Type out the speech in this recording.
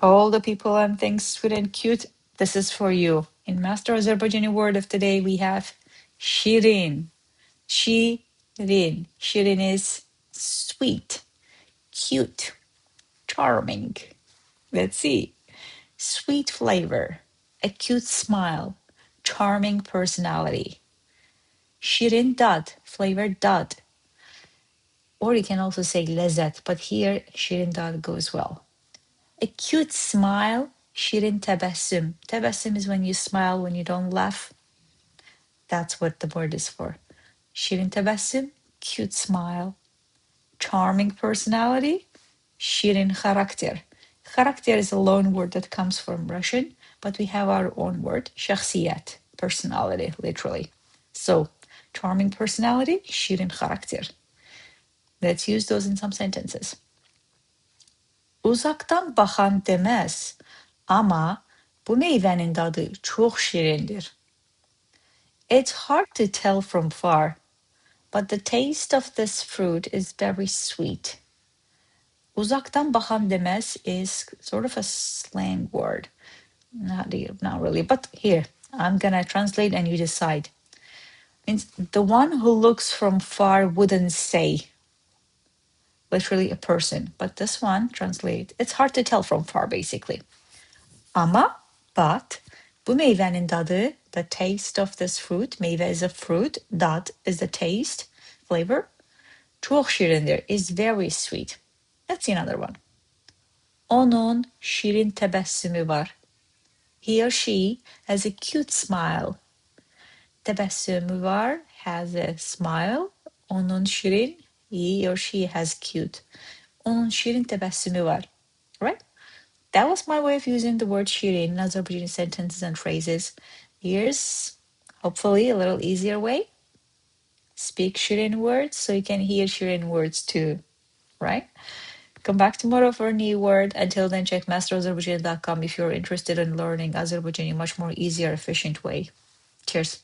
All the people and things sweet and cute, this is for you. In Master Azerbaijani word of the day, we have Şirin. Şirin. Şirin is sweet, cute, charming. Let's see. Sweet flavor, a cute smile, charming personality. Şirin dad, flavor dad. Or you can also say lezzet, but here şirin dad goes well. A cute smile, şirin təbəssüm. Təbəssüm is when you smile, when you don't laugh. That's what the word is for. Şirin təbəssüm, cute smile. Charming personality, şirin xarakter. Xarakter is a loan word that comes from Russian, but we have our own word, şəxsiyyət, personality, literally. So, charming personality, şirin xarakter. Let's use those in some sentences. Uzaqdan baxan deməz, amma bu meyvənin dadı çox şirindir. It's hard to tell from far, but the taste of this fruit is very sweet. Uzaqdan baxan deməz is sort of a slang word. Not really, but here, I'm gonna translate and you decide. Means the one who looks from far wouldn't say, literally a person, but this one translate, it's hard to tell from far basically. Amma, but, bu meyvənin dadı, the taste of this fruit, meyvə is a fruit, dad is the taste, flavor, çox şirindir, is very sweet. Let's see another one. Onun şirin təbəssümü var. He or she has a cute smile. Təbəssümü var, has a smile. Onun şirin, he or she has cute. Onun şirin təbəssümü var. Right? That was my way of using the word şirin in Azerbaijani sentences and phrases. Here's hopefully a little easier way. Speak şirin words so you can hear şirin words too, right? Come back tomorrow for a new word. Until then, check masterazerbaijani.com if you're interested in learning Azerbaijani much more easier, efficient way. Cheers.